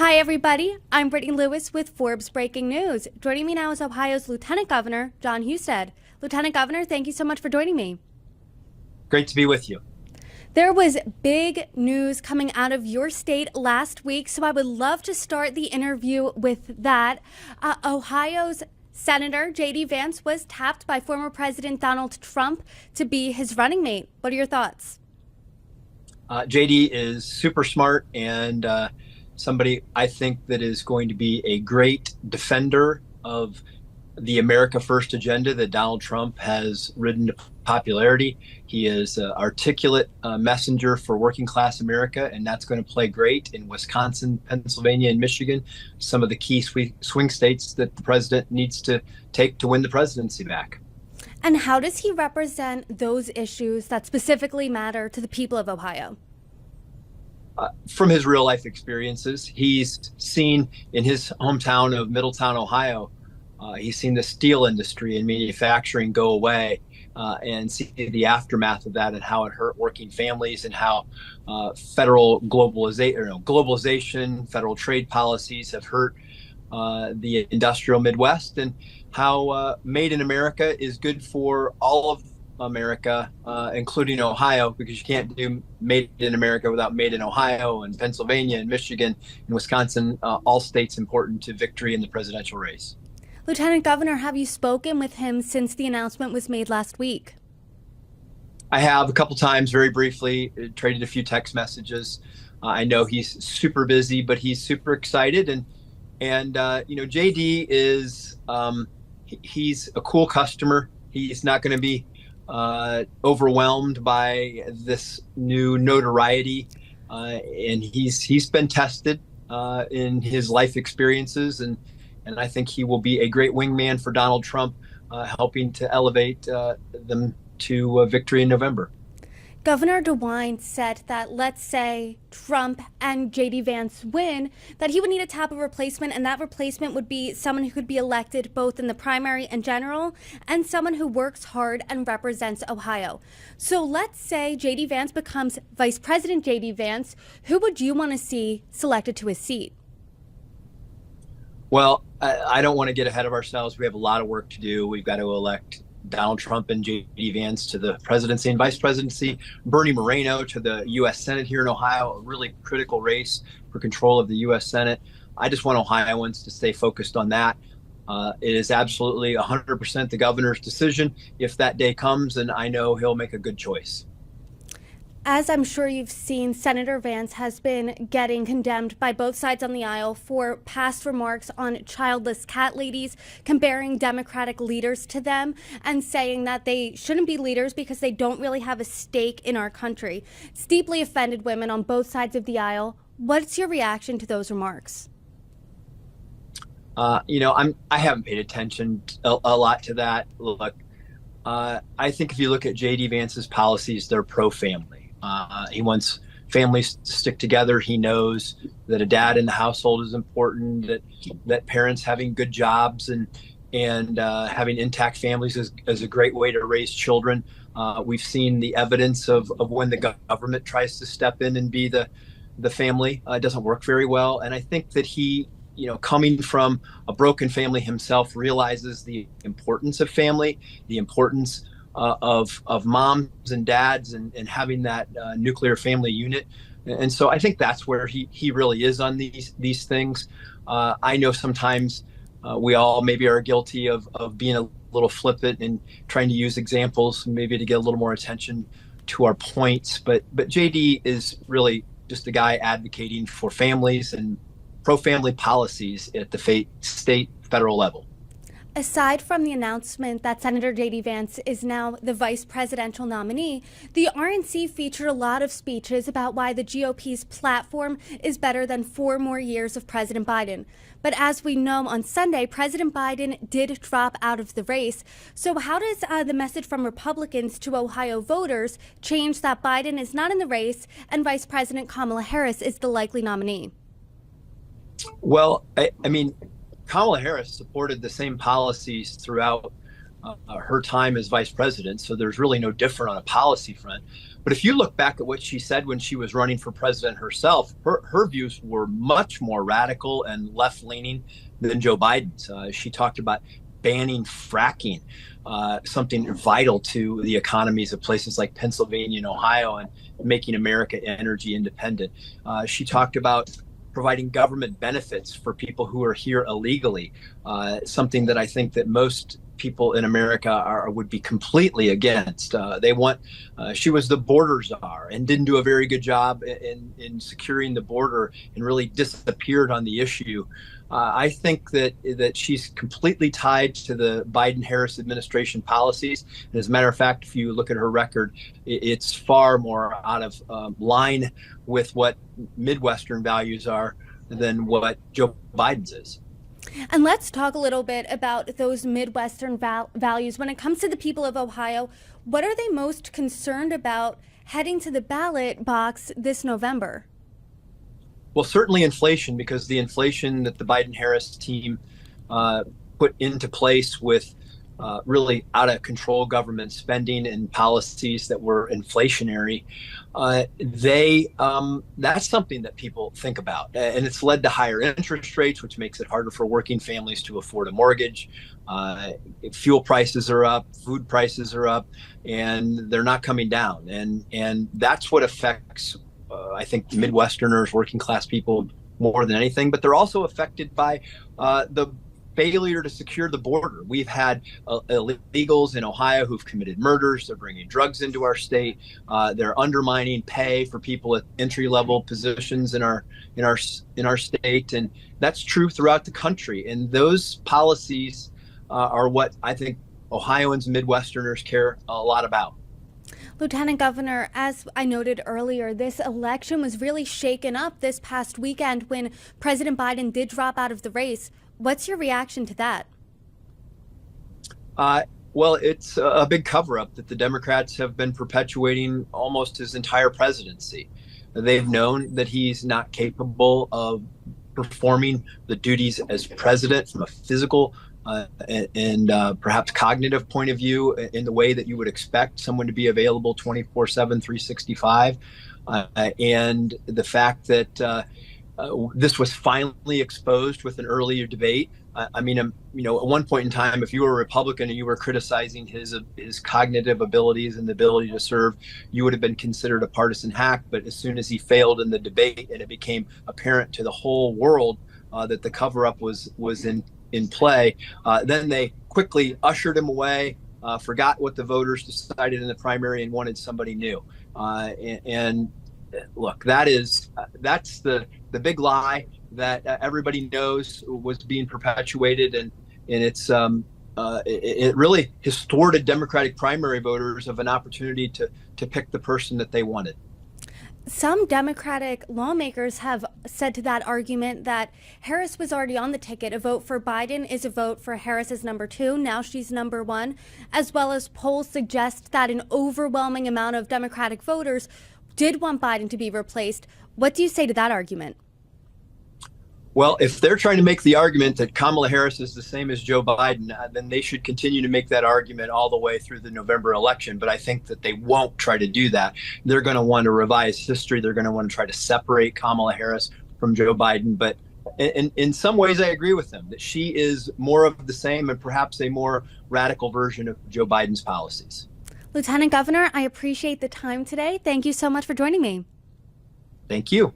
Hi, everybody. I'm Brittany Lewis with Forbes Breaking News. Joining me now is Ohio's Lieutenant Governor, Jon Husted. Lieutenant Governor, thank you so much for joining me. Great to be with you. There was big news coming out of your state last week, so I would love to start the interview with that. Ohio's Senator J.D. Vance was tapped by former President Donald Trump to be his running mate. What are your thoughts? JD is super smart and somebody I think that is going to be a great defender of the America First agenda that Donald Trump has ridden to popularity. He is an articulate messenger for working class America, and that's going to play great in Wisconsin, Pennsylvania, and Michigan, some of the key swing states that the president needs to take to win the presidency back. And how does he represent those issues that specifically matter to the people of Ohio? From his real life experiences, he's seen in his hometown of Middletown, Ohio, he's seen the steel industry and manufacturing go away and see the aftermath of that and how it hurt working families and how federal globalization, federal trade policies have hurt the industrial Midwest, and how Made in America is good for all of America, including Ohio, because you can't do Made in America without Made in Ohio and Pennsylvania and Michigan and Wisconsin, all states important to victory in the presidential race. Lieutenant Governor, have you spoken with him since the announcement was made last week? I have a couple times, very briefly, traded a few text messages. I know he's super busy, but he's super excited, and JD is he's a cool customer. He's not going to be overwhelmed by this new notoriety, and he's been tested in his life experiences, and I think he will be a great wingman for Donald Trump, helping to elevate them to victory in November. Governor DeWine said that, let's say Trump and J.D. Vance win, that he would need to tap a replacement, and that replacement would be someone who could be elected both in the primary and general, and someone who works hard and represents Ohio. So let's say J.D. Vance becomes Vice President J.D. Vance. Who would you want to see selected to his seat? Well, I don't want to get ahead of ourselves. We have a lot of work to do. We've got to elect Donald Trump and J.D. Vance to the presidency and vice presidency, Bernie Moreno to the U.S. Senate here in Ohio, a really critical race for control of the U.S. Senate. I just want Ohioans to stay focused on that. It is absolutely 100% the governor's decision if that day comes, and I know he'll make a good choice. As I'm sure you've seen, Senator Vance has been getting condemned by both sides on the aisle for past remarks on childless cat ladies, comparing Democratic leaders to them and saying that they shouldn't be leaders because they don't really have a stake in our country. It's deeply offended women on both sides of the aisle. What's your reaction to those remarks? I haven't paid attention a lot to that. Look, I think if you look at J.D. Vance's policies, they're pro-family. He wants families to stick together. He knows that a dad in the household is important, that parents having good jobs and having intact families is a great way to raise children. We've seen the evidence of when the government tries to step in and be the family. It doesn't work very well. And I think that he, coming from a broken family himself, realizes the importance of family, the importance of moms and dads and having that nuclear family unit. And so I think that's where he really is on these things. I know sometimes we all maybe are guilty of being a little flippant and trying to use examples maybe to get a little more attention to our points. But JD is really just a guy advocating for families and pro-family policies at the state, federal level. Aside from the announcement that Senator J.D. Vance is now the vice presidential nominee, the RNC featured a lot of speeches about why the GOP's platform is better than 4 more years of President Biden. But as we know, on Sunday, President Biden did drop out of the race. So how does the message from Republicans to Ohio voters change that Biden is not in the race and Vice President Kamala Harris is the likely nominee? Well, I mean, Kamala Harris supported the same policies throughout her time as vice president, so there's really no different on a policy front. But if you look back at what she said when she was running for president herself, her views were much more radical and left-leaning than Joe Biden's. She talked about banning fracking, something vital to the economies of places like Pennsylvania and Ohio, and making America energy independent. She talked about providing government benefits for people who are here illegally, something that I think that most people in America would be completely against. She was the border czar and didn't do a very good job in securing the border, and really disappeared on the issue. I think that she's completely tied to the Biden-Harris administration policies. And as a matter of fact, if you look at her record, it's far more out of line with what Midwestern values are than what Joe Biden's is. And let's talk a little bit about those Midwestern values. When it comes to the people of Ohio, what are they most concerned about heading to the ballot box this November? Well, certainly inflation, because the inflation that the Biden-Harris team put into place with really out of control government spending and policies that were inflationary, that's something that people think about. And it's led to higher interest rates, which makes it harder for working families to afford a mortgage. Fuel prices are up, food prices are up, and they're not coming down. And that's what affects, I think, Midwesterners, working class people more than anything. But they're also affected by the failure to secure the border. We've had illegals in Ohio who've committed murders. They're bringing drugs into our state. They're undermining pay for people at entry-level positions in our state, and that's true throughout the country. And those policies are what I think Ohioans and Midwesterners care a lot about. Lieutenant Governor, as I noted earlier, this election was really shaken up this past weekend when President Biden did drop out of the race. What's your reaction to that? Well, it's a big cover-up that the Democrats have been perpetuating almost his entire presidency. They've known that he's not capable of performing the duties as president from a physical and perhaps cognitive point of view in the way that you would expect someone to be available 24/7, 365. And the fact that this was finally exposed with an earlier debate. I mean, at one point in time, if you were a Republican and you were criticizing his cognitive abilities and the ability to serve, you would have been considered a partisan hack. But as soon as he failed in the debate and it became apparent to the whole world that the cover-up was in play, then they quickly ushered him away, forgot what the voters decided in the primary, and wanted somebody new. And look, that's the big lie that everybody knows was being perpetuated, and it really distorted Democratic primary voters of an opportunity to pick the person that they wanted. Some Democratic lawmakers have said to that argument that Harris was already on the ticket. A vote for Biden is a vote for Harris as number 2. Now she's number 1, as well as polls suggest that an overwhelming amount of Democratic voters did want Biden to be replaced. What do you say to that argument? Well, if they're trying to make the argument that Kamala Harris is the same as Joe Biden, then they should continue to make that argument all the way through the November election. But I think that they won't try to do that. They're going to want to revise history. They're going to want to try to separate Kamala Harris from Joe Biden. But in some ways, I agree with them that she is more of the same and perhaps a more radical version of Joe Biden's policies. Lieutenant Governor, I appreciate the time today. Thank you so much for joining me. Thank you.